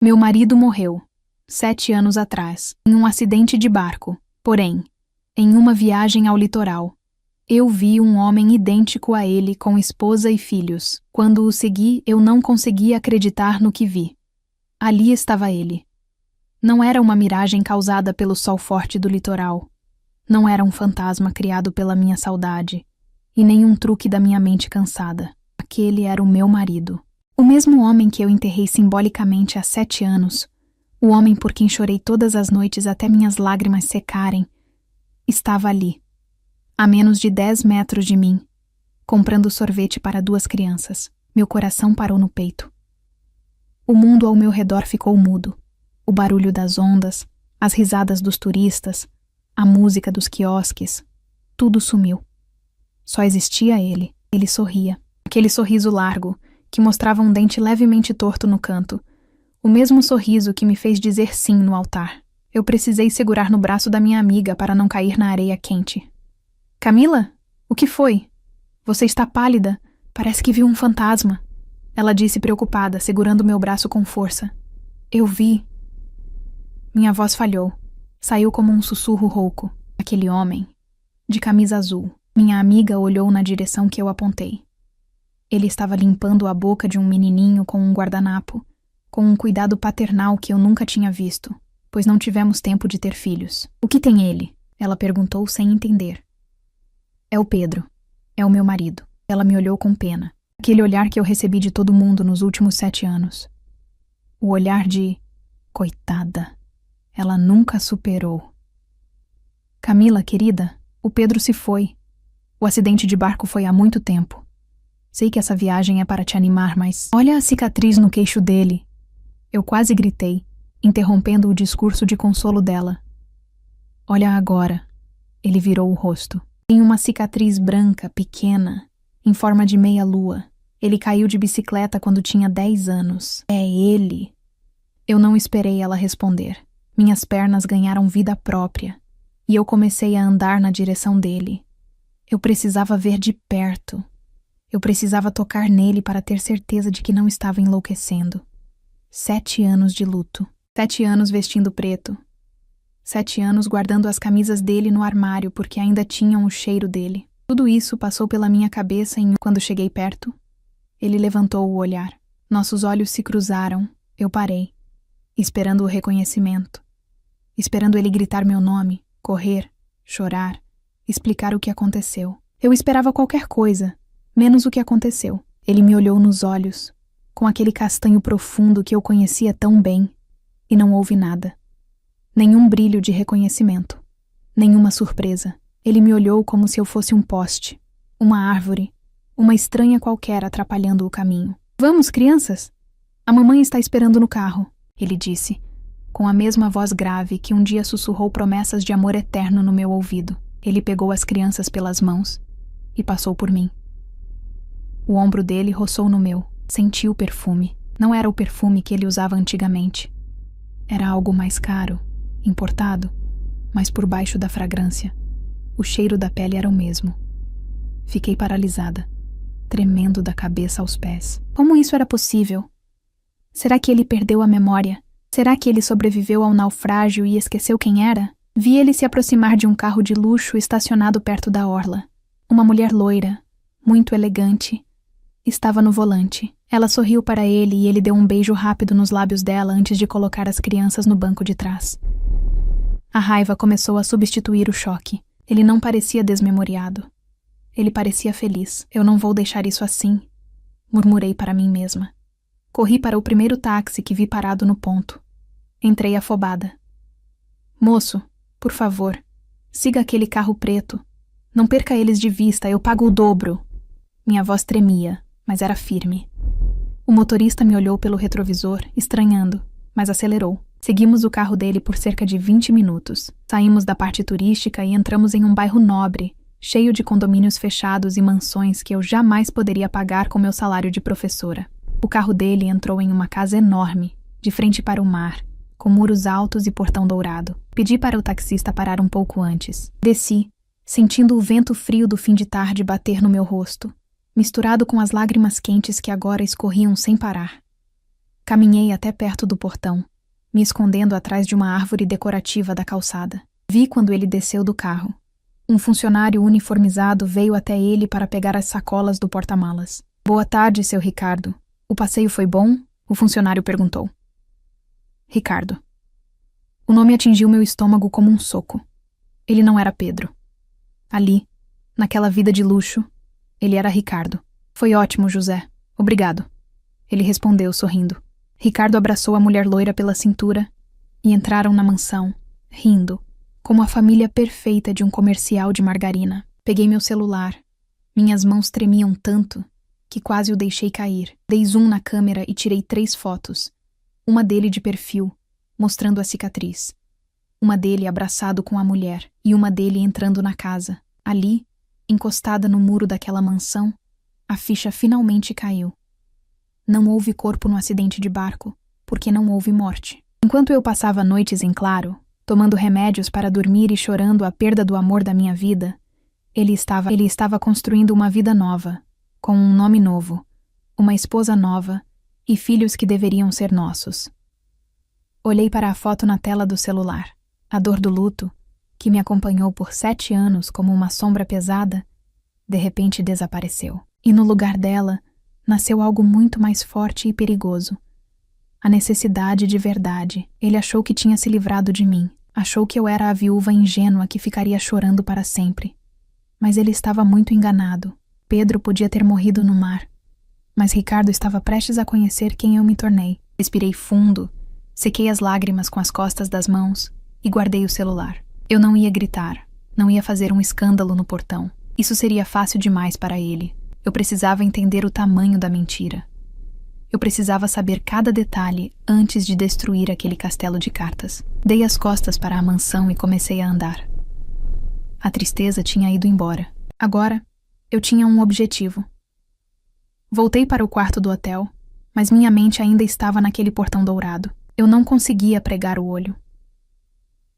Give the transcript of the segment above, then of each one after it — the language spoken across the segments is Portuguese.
Meu marido morreu, 7 anos atrás, em um acidente de barco. Porém, em uma viagem ao litoral, eu vi um homem idêntico a ele com esposa e filhos. Quando o segui, eu não conseguia acreditar no que vi. Ali estava ele. Não era uma miragem causada pelo sol forte do litoral. Não era um fantasma criado pela minha saudade, e nem um truque da minha mente cansada. Aquele era o meu marido. O mesmo homem que eu enterrei simbolicamente há 7 anos, o homem por quem chorei todas as noites até minhas lágrimas secarem, estava ali, a menos de 10 metros de mim, comprando sorvete para 2 crianças. Meu coração parou no peito. O mundo ao meu redor ficou mudo. O barulho das ondas, as risadas dos turistas, a música dos quiosques, tudo sumiu. Só existia ele. Ele sorria. Aquele sorriso largo, que mostrava um dente levemente torto no canto. O mesmo sorriso que me fez dizer sim no altar. Eu precisei segurar no braço da minha amiga para não cair na areia quente. Camila? O que foi? Você está pálida. Parece que viu um fantasma. Ela disse preocupada, segurando meu braço com força. Eu vi. Minha voz falhou. Saiu como um sussurro rouco. Aquele homem, de camisa azul. Minha amiga olhou na direção que eu apontei. Ele estava limpando a boca de um menininho com um guardanapo, com um cuidado paternal que eu nunca tinha visto, pois não tivemos tempo de ter filhos. O que tem ele? Ela perguntou sem entender. É o Pedro. É o meu marido. Ela me olhou com pena. Aquele olhar que eu recebi de todo mundo nos últimos 7 anos. O olhar de... coitada. Ela nunca superou. Camila, querida, o Pedro se foi. O acidente de barco foi há muito tempo. Sei que essa viagem é para te animar, mas... olha a cicatriz no queixo dele. Eu quase gritei, interrompendo o discurso de consolo dela. Olha agora. Ele virou o rosto. Tem uma cicatriz branca, pequena, em forma de meia-lua. Ele caiu de bicicleta quando tinha 10 anos. É ele. Eu não esperei ela responder. Minhas pernas ganharam vida própria, e eu comecei a andar na direção dele. Eu precisava ver de perto. Eu precisava tocar nele para ter certeza de que não estava enlouquecendo. 7 anos de luto. 7 anos vestindo preto. 7 anos guardando as camisas dele no armário porque ainda tinham o cheiro dele. Tudo isso passou pela minha cabeça quando cheguei perto. Ele levantou o olhar. Nossos olhos se cruzaram. Eu parei, esperando o reconhecimento. Esperando ele gritar meu nome, correr, chorar, explicar o que aconteceu. Eu esperava qualquer coisa, menos o que aconteceu. Ele me olhou nos olhos, com aquele castanho profundo que eu conhecia tão bem, e não houve nada. Nenhum brilho de reconhecimento, nenhuma surpresa. Ele me olhou como se eu fosse um poste, uma árvore, uma estranha qualquer atrapalhando o caminho. Vamos, crianças! A mamãe está esperando no carro, ele disse, com a mesma voz grave que um dia sussurrou promessas de amor eterno no meu ouvido. Ele pegou as crianças pelas mãos e passou por mim. O ombro dele roçou no meu. Senti o perfume. Não era o perfume que ele usava antigamente. Era algo mais caro, importado, mas por baixo da fragrância. O cheiro da pele era o mesmo. Fiquei paralisada, tremendo da cabeça aos pés. Como isso era possível? Será que ele perdeu a memória? Será que ele sobreviveu ao naufrágio e esqueceu quem era? Vi ele se aproximar de um carro de luxo estacionado perto da orla. Uma mulher loira, muito elegante, estava no volante. Ela sorriu para ele e ele deu um beijo rápido nos lábios dela antes de colocar as crianças no banco de trás. A raiva começou a substituir o choque. Ele não parecia desmemoriado. Ele parecia feliz. Eu não vou deixar isso assim, murmurei para mim mesma. Corri para o primeiro táxi que vi parado no ponto. Entrei afobada. Moço, por favor, siga aquele carro preto. Não perca eles de vista, eu pago o dobro. Minha voz tremia, mas era firme. O motorista me olhou pelo retrovisor, estranhando, mas acelerou. Seguimos o carro dele por cerca de 20 minutos. Saímos da parte turística e entramos em um bairro nobre, cheio de condomínios fechados e mansões que eu jamais poderia pagar com meu salário de professora. O carro dele entrou em uma casa enorme, de frente para o mar, com muros altos e portão dourado. Pedi para o taxista parar um pouco antes. Desci, sentindo o vento frio do fim de tarde bater no meu rosto, misturado com as lágrimas quentes que agora escorriam sem parar. Caminhei até perto do portão, me escondendo atrás de uma árvore decorativa da calçada. Vi quando ele desceu do carro. Um funcionário uniformizado veio até ele para pegar as sacolas do porta-malas. Boa tarde, seu Ricardo. O passeio foi bom? O funcionário perguntou. Ricardo. O nome atingiu meu estômago como um soco. Ele não era Pedro. Ali, naquela vida de luxo, ele era Ricardo. Foi ótimo, José. Obrigado. Ele respondeu, sorrindo. Ricardo abraçou a mulher loira pela cintura e entraram na mansão, rindo, como a família perfeita de um comercial de margarina. Peguei meu celular. Minhas mãos tremiam tanto que quase o deixei cair. Dei zoom na câmera e tirei 3 fotos. Uma dele de perfil, mostrando a cicatriz. Uma dele abraçado com a mulher e uma dele entrando na casa. Ali, encostada no muro daquela mansão, a ficha finalmente caiu. Não houve corpo no acidente de barco, porque não houve morte. Enquanto eu passava noites em claro, tomando remédios para dormir e chorando a perda do amor da minha vida, ele estava construindo uma vida nova, com um nome novo, uma esposa nova e filhos que deveriam ser nossos. Olhei para a foto na tela do celular. A dor do luto, que me acompanhou por 7 anos como uma sombra pesada, de repente desapareceu. E no lugar dela, nasceu algo muito mais forte e perigoso. A necessidade de verdade. Ele achou que tinha se livrado de mim. Achou que eu era a viúva ingênua que ficaria chorando para sempre. Mas ele estava muito enganado. Pedro podia ter morrido no mar. Mas Ricardo estava prestes a conhecer quem eu me tornei. Respirei fundo, sequei as lágrimas com as costas das mãos e guardei o celular. Eu não ia gritar, não ia fazer um escândalo no portão. Isso seria fácil demais para ele. Eu precisava entender o tamanho da mentira. Eu precisava saber cada detalhe antes de destruir aquele castelo de cartas. Dei as costas para a mansão e comecei a andar. A tristeza tinha ido embora. Agora, eu tinha um objetivo. Voltei para o quarto do hotel, mas minha mente ainda estava naquele portão dourado. Eu não conseguia pregar o olho.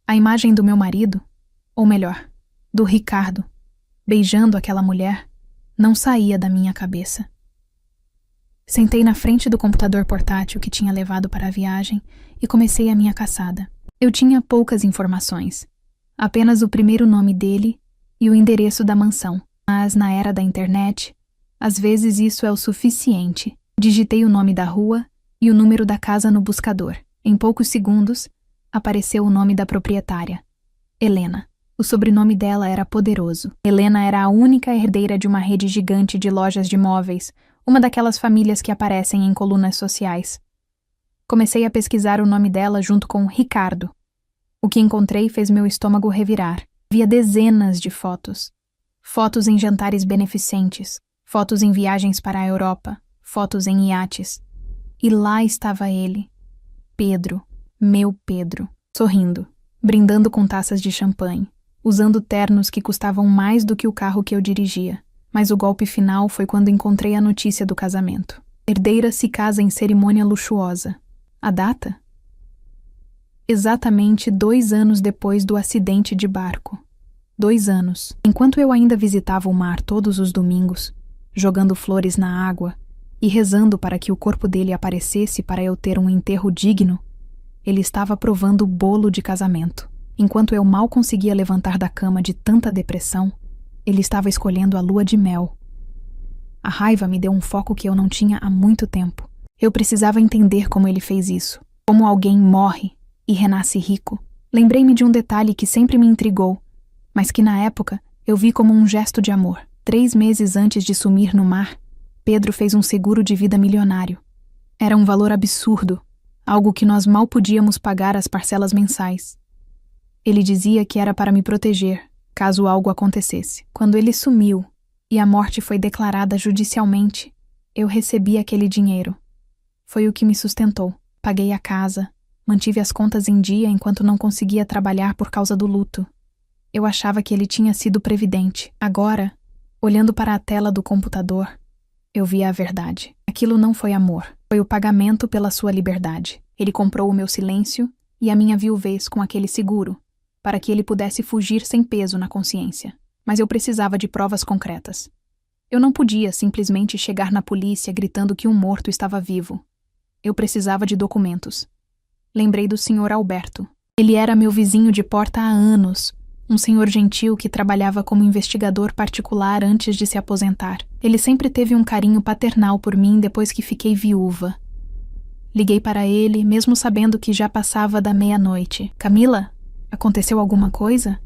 A imagem do meu marido, ou melhor, do Ricardo, beijando aquela mulher, não saía da minha cabeça. Sentei na frente do computador portátil que tinha levado para a viagem e comecei a minha caçada. Eu tinha poucas informações, apenas o primeiro nome dele e o endereço da mansão. Mas na era da internet, às vezes isso é o suficiente. Digitei o nome da rua e o número da casa no buscador. Em poucos segundos, apareceu o nome da proprietária, Helena. O sobrenome dela era poderoso. Helena era a única herdeira de uma rede gigante de lojas de móveis, uma daquelas famílias que aparecem em colunas sociais. Comecei a pesquisar o nome dela junto com Ricardo. O que encontrei fez meu estômago revirar. Via dezenas de fotos. Fotos em jantares beneficentes, fotos em viagens para a Europa, fotos em iates. E lá estava ele, Pedro, meu Pedro, sorrindo, brindando com taças de champanhe, usando ternos que custavam mais do que o carro que eu dirigia. Mas o golpe final foi quando encontrei a notícia do casamento. Herdeira se casa em cerimônia luxuosa. A data? Exatamente 2 anos depois do acidente de barco. 2 anos. Enquanto eu ainda visitava o mar todos os domingos, jogando flores na água e rezando para que o corpo dele aparecesse para eu ter um enterro digno, ele estava provando o bolo de casamento. Enquanto eu mal conseguia levantar da cama de tanta depressão, ele estava escolhendo a lua de mel. A raiva me deu um foco que eu não tinha há muito tempo. Eu precisava entender como ele fez isso. Como alguém morre e renasce rico. Lembrei-me de um detalhe que sempre me intrigou, mas que na época eu vi como um gesto de amor. 3 meses antes de sumir no mar, Pedro fez um seguro de vida milionário. Era um valor absurdo, algo que nós mal podíamos pagar as parcelas mensais. Ele dizia que era para me proteger, caso algo acontecesse. Quando ele sumiu e a morte foi declarada judicialmente, eu recebi aquele dinheiro. Foi o que me sustentou. Paguei a casa, mantive as contas em dia enquanto não conseguia trabalhar por causa do luto. Eu achava que ele tinha sido previdente. Agora, olhando para a tela do computador, eu via a verdade. Aquilo não foi amor. Foi o pagamento pela sua liberdade. Ele comprou o meu silêncio e a minha viuvez com aquele seguro, para que ele pudesse fugir sem peso na consciência. Mas eu precisava de provas concretas. Eu não podia simplesmente chegar na polícia gritando que um morto estava vivo. Eu precisava de documentos. Lembrei do Sr. Alberto. Ele era meu vizinho de porta há anos, um senhor gentil que trabalhava como investigador particular antes de se aposentar. Ele sempre teve um carinho paternal por mim depois que fiquei viúva. Liguei para ele, mesmo sabendo que já passava da meia-noite. Camila, aconteceu alguma coisa?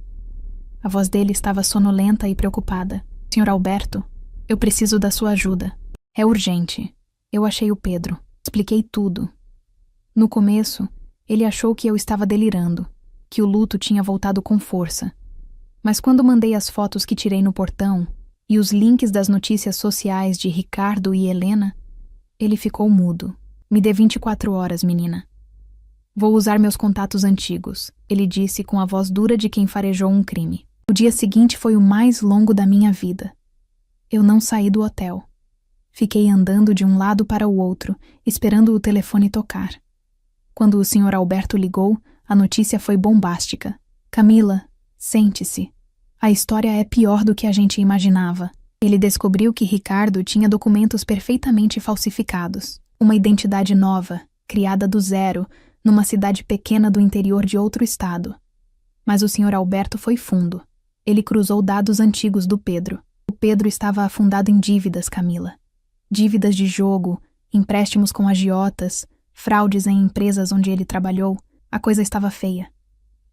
A voz dele estava sonolenta e preocupada. Sr. Alberto, eu preciso da sua ajuda. É urgente. Eu achei o Pedro. Expliquei tudo. No começo, ele achou que eu estava delirando, que o luto tinha voltado com força. Mas quando mandei as fotos que tirei no portão e os links das notícias sociais de Ricardo e Helena, ele ficou mudo. Me dê 24 horas, menina. Vou usar meus contatos antigos, ele disse com a voz dura de quem farejou um crime. O dia seguinte foi o mais longo da minha vida. Eu não saí do hotel. Fiquei andando de um lado para o outro, esperando o telefone tocar. Quando o Sr. Alberto ligou, a notícia foi bombástica. Camila, sente-se. A história é pior do que a gente imaginava. Ele descobriu que Ricardo tinha documentos perfeitamente falsificados. Uma identidade nova, criada do zero, numa cidade pequena do interior de outro estado. Mas o Sr. Alberto foi fundo. Ele cruzou dados antigos do Pedro. O Pedro estava afundado em dívidas, Camila. Dívidas de jogo, empréstimos com agiotas, fraudes em empresas onde ele trabalhou. A coisa estava feia.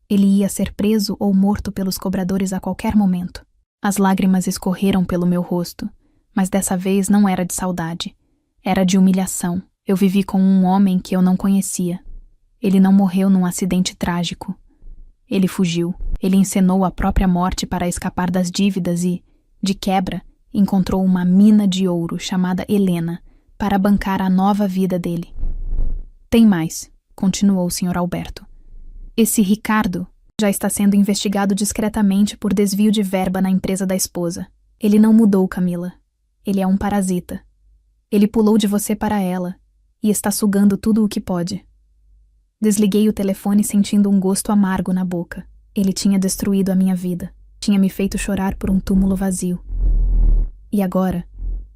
Ele ia ser preso ou morto pelos cobradores a qualquer momento. As lágrimas escorreram pelo meu rosto, mas dessa vez não era de saudade. Era de humilhação. Eu vivi com um homem que eu não conhecia. Ele não morreu num acidente trágico. Ele fugiu. Ele encenou a própria morte para escapar das dívidas e, de quebra, encontrou uma mina de ouro chamada Helena para bancar a nova vida dele. Tem mais, continuou o Sr. Alberto. Esse Ricardo já está sendo investigado discretamente por desvio de verba na empresa da esposa. Ele não mudou, Camila. Ele é um parasita. Ele pulou de você para ela e está sugando tudo o que pode. Desliguei o telefone sentindo um gosto amargo na boca. Ele tinha destruído a minha vida. Tinha me feito chorar por um túmulo vazio. E agora,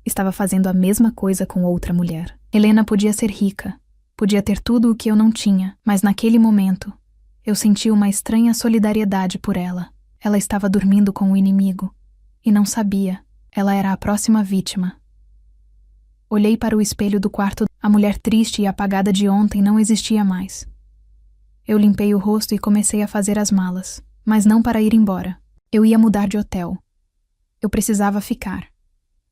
estava fazendo a mesma coisa com outra mulher. Helena podia ser rica, podia ter tudo o que eu não tinha, mas naquele momento, eu senti uma estranha solidariedade por ela. Ela estava dormindo com o inimigo. E não sabia. Ela era a próxima vítima. Olhei para o espelho do quarto. A mulher triste e apagada de ontem não existia mais. Eu limpei o rosto e comecei a fazer as malas, mas não para ir embora. Eu ia mudar de hotel. Eu precisava ficar.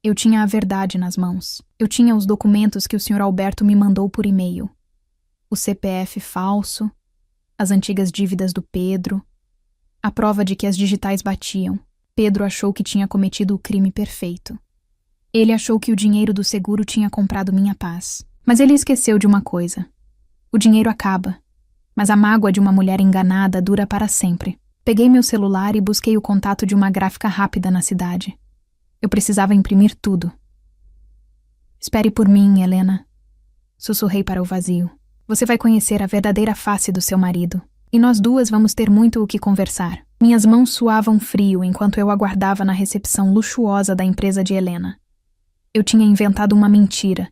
Eu tinha a verdade nas mãos. Eu tinha os documentos que o Sr. Alberto me mandou por e-mail. O CPF falso, as antigas dívidas do Pedro, a prova de que as digitais batiam. Pedro achou que tinha cometido o crime perfeito. Ele achou que o dinheiro do seguro tinha comprado minha paz. Mas ele esqueceu de uma coisa. O dinheiro acaba, mas a mágoa de uma mulher enganada dura para sempre. Peguei meu celular e busquei o contato de uma gráfica rápida na cidade. Eu precisava imprimir tudo. Espere por mim, Helena. Sussurrei para o vazio. Você vai conhecer a verdadeira face do seu marido. E nós duas vamos ter muito o que conversar. Minhas mãos suavam frio enquanto eu aguardava na recepção luxuosa da empresa de Helena. Eu tinha inventado uma mentira,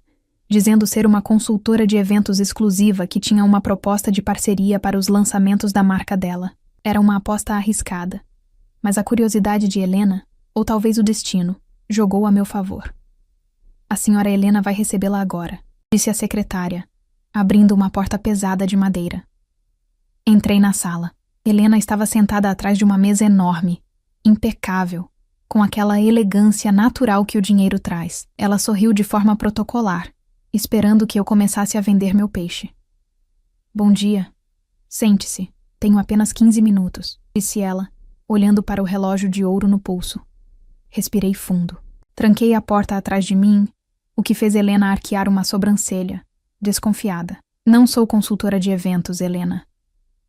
dizendo ser uma consultora de eventos exclusiva que tinha uma proposta de parceria para os lançamentos da marca dela. Era uma aposta arriscada, mas a curiosidade de Helena, ou talvez o destino, jogou a meu favor. A senhora Helena vai recebê-la agora, disse a secretária, abrindo uma porta pesada de madeira. Entrei na sala. Helena estava sentada atrás de uma mesa enorme, impecável, com aquela elegância natural que o dinheiro traz. Ela sorriu de forma protocolar, esperando que eu começasse a vender meu peixe. Bom dia. Sente-se. Tenho apenas 15 minutos, disse ela, olhando para o relógio de ouro no pulso. Respirei fundo. Tranquei a porta atrás de mim, o que fez Helena arquear uma sobrancelha, desconfiada. Não sou consultora de eventos, Helena.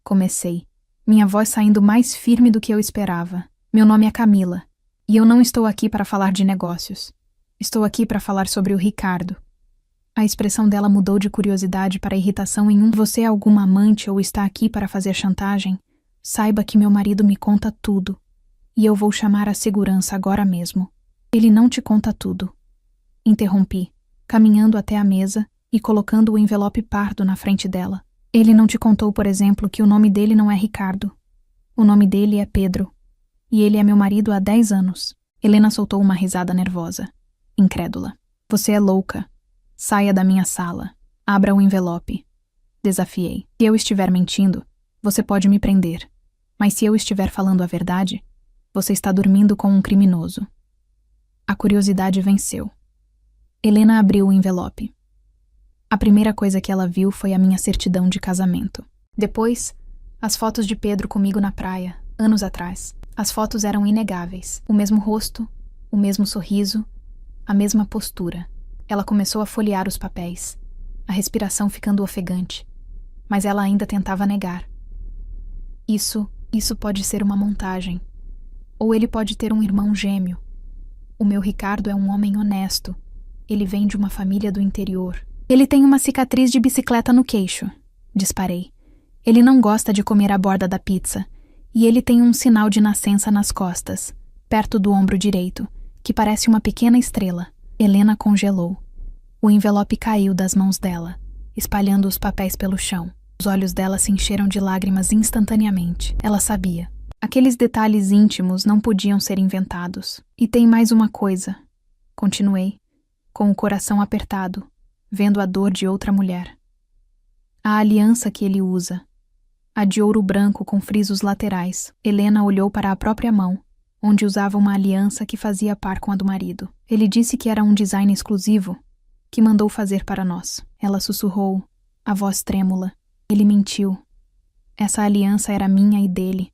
Comecei, minha voz saindo mais firme do que eu esperava. Meu nome é Camila. E eu não estou aqui para falar de negócios. Estou aqui para falar sobre o Ricardo. A expressão dela mudou de curiosidade para irritação em você é alguma amante ou está aqui para fazer chantagem? Saiba que meu marido me conta tudo. E eu vou chamar a segurança agora mesmo. Ele não te conta tudo. Interrompi, caminhando até a mesa e colocando o envelope pardo na frente dela. Ele não te contou, por exemplo, que o nome dele não é Ricardo. O nome dele é Pedro. E ele é meu marido há 10 anos. Helena soltou uma risada nervosa, incrédula. Você é louca. Saia da minha sala. Abra o envelope. Desafiei. Se eu estiver mentindo, você pode me prender. Mas se eu estiver falando a verdade, você está dormindo com um criminoso. A curiosidade venceu. Helena abriu o envelope. A primeira coisa que ela viu foi a minha certidão de casamento. Depois, as fotos de Pedro comigo na praia, anos atrás. As fotos eram inegáveis. O mesmo rosto, o mesmo sorriso, a mesma postura. Ela começou a folhear os papéis, a respiração ficando ofegante. Mas ela ainda tentava negar. Isso pode ser uma montagem. Ou ele pode ter um irmão gêmeo. O meu Ricardo é um homem honesto. Ele vem de uma família do interior. Ele tem uma cicatriz de bicicleta no queixo. Disparei. Ele não gosta de comer a borda da pizza. E ele tem um sinal de nascença nas costas, perto do ombro direito, que parece uma pequena estrela. Helena congelou. O envelope caiu das mãos dela, espalhando os papéis pelo chão. Os olhos dela se encheram de lágrimas instantaneamente. Ela sabia. Aqueles detalhes íntimos não podiam ser inventados. E tem mais uma coisa. Continuei, com o coração apertado, vendo a dor de outra mulher. A aliança que ele usa. A de ouro branco com frisos laterais. Helena olhou para a própria mão, onde usava uma aliança que fazia par com a do marido. Ele disse que era um design exclusivo, que mandou fazer para nós. Ela sussurrou, a voz trêmula. Ele mentiu. Essa aliança era minha e dele.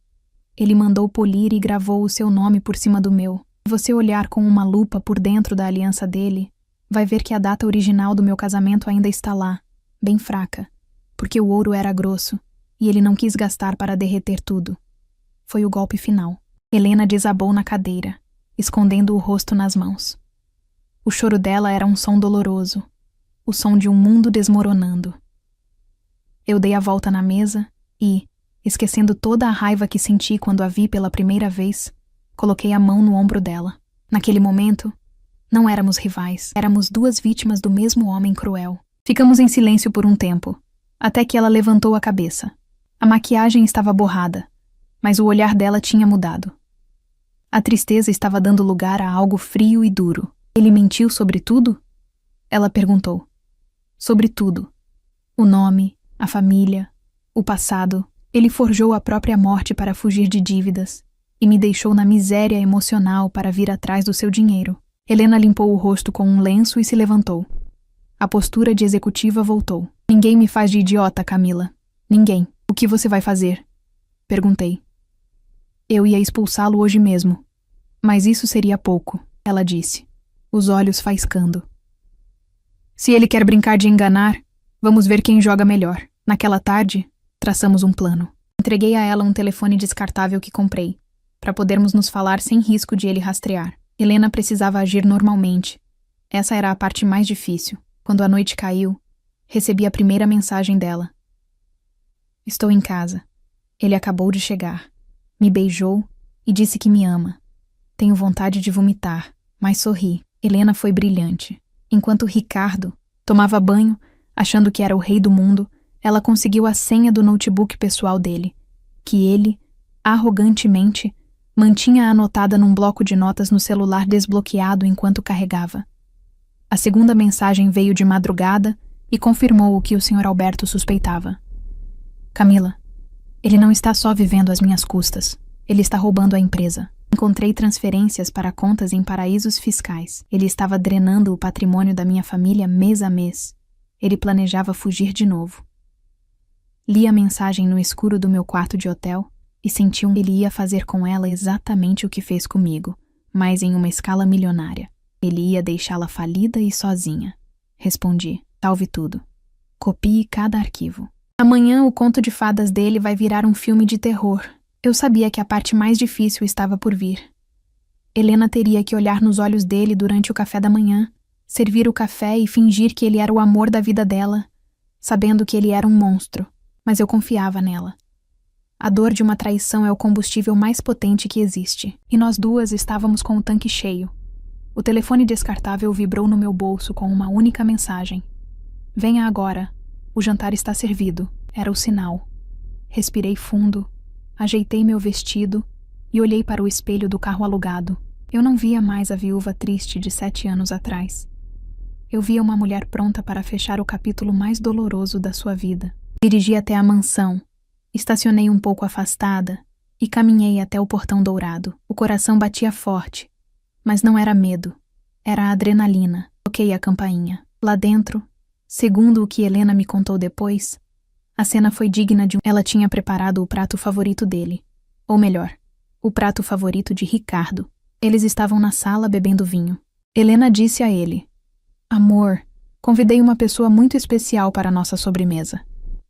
Ele mandou polir e gravou o seu nome por cima do meu. Se você olhar com uma lupa por dentro da aliança dele, vai ver que a data original do meu casamento ainda está lá, bem fraca, porque o ouro era grosso, e ele não quis gastar para derreter tudo. Foi o golpe final. Helena desabou na cadeira, escondendo o rosto nas mãos. O choro dela era um som doloroso, o som de um mundo desmoronando. Eu dei a volta na mesa e, esquecendo toda a raiva que senti quando a vi pela primeira vez, coloquei a mão no ombro dela. Naquele momento, não éramos rivais, éramos duas vítimas do mesmo homem cruel. Ficamos em silêncio por um tempo, até que ela levantou a cabeça. A maquiagem estava borrada, mas o olhar dela tinha mudado. A tristeza estava dando lugar a algo frio e duro. Ele mentiu sobre tudo? Ela perguntou. Sobre tudo. O nome, a família, o passado. Ele forjou a própria morte para fugir de dívidas e me deixou na miséria emocional para vir atrás do seu dinheiro. Helena limpou o rosto com um lenço e se levantou. A postura de executiva voltou. Ninguém me faz de idiota, Camila. Ninguém. O que você vai fazer? Perguntei. Eu ia expulsá-lo hoje mesmo. Mas isso seria pouco, ela disse, os olhos faiscando. Se ele quer brincar de enganar, vamos ver quem joga melhor. Naquela tarde, traçamos um plano. Entreguei a ela um telefone descartável que comprei, para podermos nos falar sem risco de ele rastrear. Helena precisava agir normalmente. Essa era a parte mais difícil. Quando a noite caiu, recebi a primeira mensagem dela. Estou em casa. Ele acabou de chegar. Me beijou e disse que me ama. Tenho vontade de vomitar, mas sorri. Helena foi brilhante. Enquanto Ricardo tomava banho, achando que era o rei do mundo, ela conseguiu a senha do notebook pessoal dele, que ele, arrogantemente, mantinha anotada num bloco de notas no celular desbloqueado enquanto carregava. A segunda mensagem veio de madrugada e confirmou o que o Sr. Alberto suspeitava. Camila, ele não está só vivendo às minhas custas. Ele está roubando a empresa. Encontrei transferências para contas em paraísos fiscais. Ele estava drenando o patrimônio da minha família mês a mês. Ele planejava fugir de novo. Li a mensagem no escuro do meu quarto de hotel e senti que ele ia fazer com ela exatamente o que fez comigo, mas em uma escala milionária. Ele ia deixá-la falida e sozinha. Respondi, salve tudo. Copie cada arquivo. Amanhã o conto de fadas dele vai virar um filme de terror. Eu sabia que a parte mais difícil estava por vir. Helena teria que olhar nos olhos dele durante o café da manhã, servir o café e fingir que ele era o amor da vida dela, sabendo que ele era um monstro, mas eu confiava nela. A dor de uma traição é o combustível mais potente que existe, e nós duas estávamos com o tanque cheio. O telefone descartável vibrou no meu bolso com uma única mensagem. Venha agora. O jantar está servido. Era o sinal. Respirei fundo, ajeitei meu vestido e olhei para o espelho do carro alugado. Eu não via mais a viúva triste de 7 anos atrás. Eu via uma mulher pronta para fechar o capítulo mais doloroso da sua vida. Dirigi até a mansão, estacionei um pouco afastada e caminhei até o portão dourado. O coração batia forte, mas não era medo, era adrenalina. Toquei a campainha. Lá dentro, segundo o que Helena me contou depois, a cena foi digna de Ela tinha preparado o prato favorito dele. Ou melhor, o prato favorito de Ricardo. Eles estavam na sala bebendo vinho. Helena disse a ele: Amor, convidei uma pessoa muito especial para nossa sobremesa.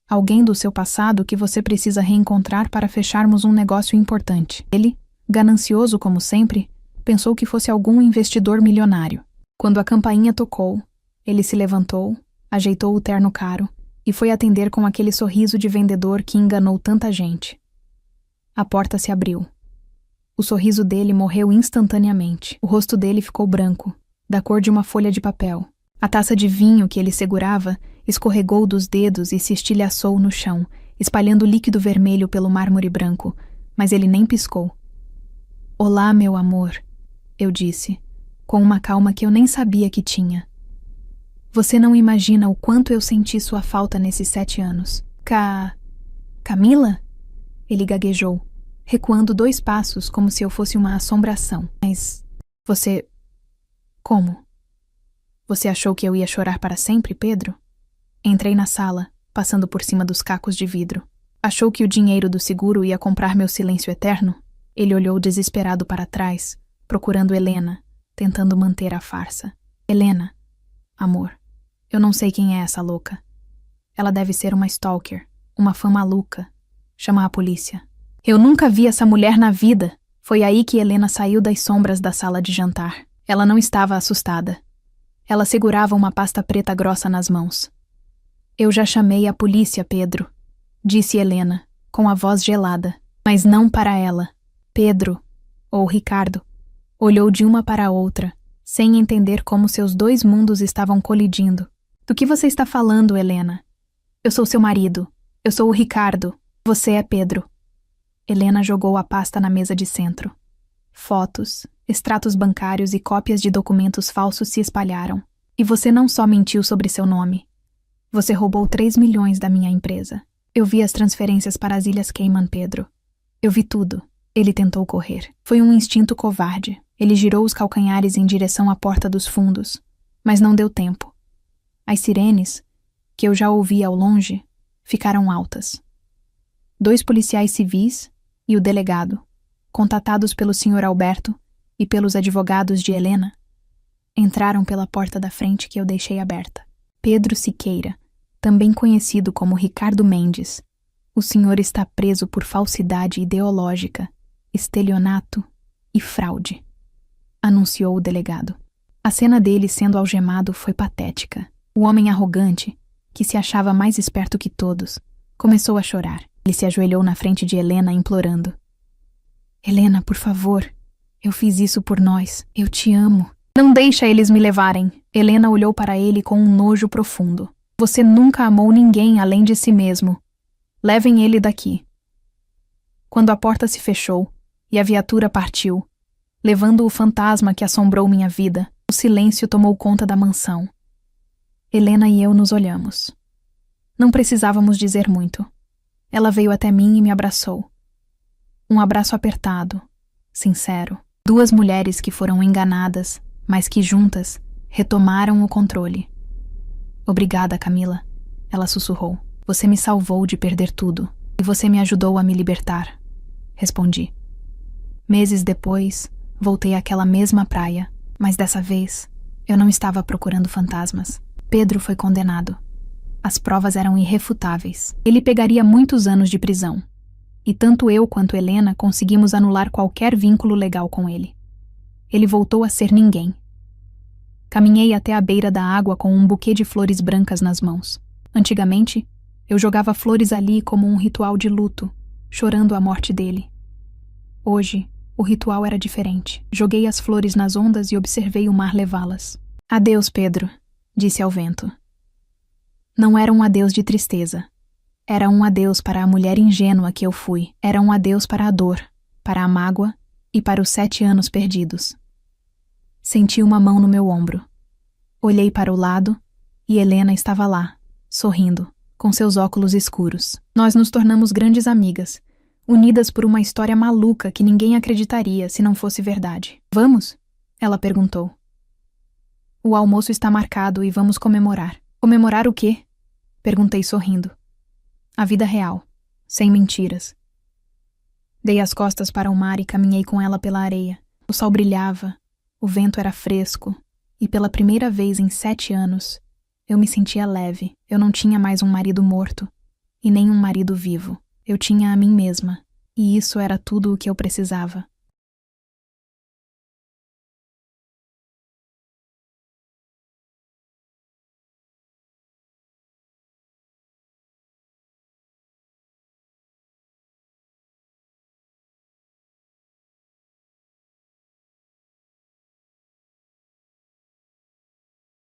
Alguém do seu passado que você precisa reencontrar para fecharmos um negócio importante. Ele, ganancioso como sempre, pensou que fosse algum investidor milionário. Quando a campainha tocou, ele se levantou, ajeitou o terno caro e foi atender com aquele sorriso de vendedor que enganou tanta gente. A porta se abriu. O sorriso dele morreu instantaneamente. O rosto dele ficou branco, da cor de uma folha de papel. A taça de vinho que ele segurava escorregou dos dedos e se estilhaçou no chão, espalhando líquido vermelho pelo mármore branco, mas ele nem piscou. Olá, meu amor, eu disse, com uma calma que eu nem sabia que tinha. Você não imagina o quanto eu senti sua falta nesses 7 anos. Camila? Ele gaguejou, recuando 2 passos como se eu fosse uma assombração. Mas você... Como? Você achou que eu ia chorar para sempre, Pedro? Entrei na sala, passando por cima dos cacos de vidro. Achou que o dinheiro do seguro ia comprar meu silêncio eterno? Ele olhou desesperado para trás, procurando Helena, tentando manter a farsa. Helena, amor, eu não sei quem é essa louca. Ela deve ser uma stalker, uma fã maluca. Chama a polícia. Eu nunca vi essa mulher na vida. Foi aí que Helena saiu das sombras da sala de jantar. Ela não estava assustada. Ela segurava uma pasta preta grossa nas mãos. Eu já chamei a polícia, Pedro, disse Helena, com a voz gelada, mas não para ela. Pedro, ou Ricardo, olhou de uma para a outra, sem entender como seus 2 mundos estavam colidindo. Do que você está falando, Helena? Eu sou seu marido. Eu sou o Ricardo. Você é Pedro. Helena jogou a pasta na mesa de centro. Fotos, extratos bancários e cópias de documentos falsos se espalharam. E você não só mentiu sobre seu nome. Você roubou 3 milhões da minha empresa. Eu vi as transferências para as Ilhas Cayman, Pedro. Eu vi tudo. Ele tentou correr. Foi um instinto covarde. Ele girou os calcanhares em direção à porta dos fundos. Mas não deu tempo. As sirenes, que eu já ouvi ao longe, ficaram altas. 2 policiais civis e o delegado, contatados pelo Sr. Alberto e pelos advogados de Helena, entraram pela porta da frente que eu deixei aberta. Pedro Siqueira, também conhecido como Ricardo Mendes, o senhor está preso por falsidade ideológica, estelionato e fraude, anunciou o delegado. A cena dele sendo algemado foi patética. O homem arrogante, que se achava mais esperto que todos, começou a chorar. Ele se ajoelhou na frente de Helena, implorando. Helena, por favor, eu fiz isso por nós. Eu te amo. Não deixa eles me levarem. Helena olhou para ele com um nojo profundo. Você nunca amou ninguém além de si mesmo. Levem ele daqui. Quando a porta se fechou e a viatura partiu, levando o fantasma que assombrou minha vida, o silêncio tomou conta da mansão. Helena e eu nos olhamos. Não precisávamos dizer muito. Ela veio até mim e me abraçou. Um abraço apertado, sincero. 2 mulheres que foram enganadas, mas que juntas retomaram o controle. Obrigada, Camila, ela sussurrou. Você me salvou de perder tudo e você me ajudou a me libertar. Respondi. Meses depois, voltei àquela mesma praia, mas dessa vez eu não estava procurando fantasmas. Pedro foi condenado. As provas eram irrefutáveis. Ele pegaria muitos anos de prisão. E tanto eu quanto Helena conseguimos anular qualquer vínculo legal com ele. Ele voltou a ser ninguém. Caminhei até a beira da água com um buquê de flores brancas nas mãos. Antigamente, eu jogava flores ali como um ritual de luto, chorando a morte dele. Hoje, o ritual era diferente. Joguei as flores nas ondas e observei o mar levá-las. Adeus, Pedro, disse ao vento. Não era um adeus de tristeza. Era um adeus para a mulher ingênua que eu fui. Era um adeus para a dor, para a mágoa e para os 7 anos perdidos. Senti uma mão no meu ombro. Olhei para o lado e Helena estava lá, sorrindo, com seus óculos escuros. Nós nos tornamos grandes amigas, unidas por uma história maluca que ninguém acreditaria se não fosse verdade. Vamos? Ela perguntou. O almoço está marcado e vamos comemorar. Comemorar o quê? Perguntei sorrindo. A vida real, sem mentiras. Dei as costas para o mar e caminhei com ela pela areia. O sol brilhava, o vento era fresco, e pela primeira vez em 7 anos, eu me sentia leve. Eu não tinha mais um marido morto, e nem um marido vivo. Eu tinha a mim mesma, e isso era tudo o que eu precisava.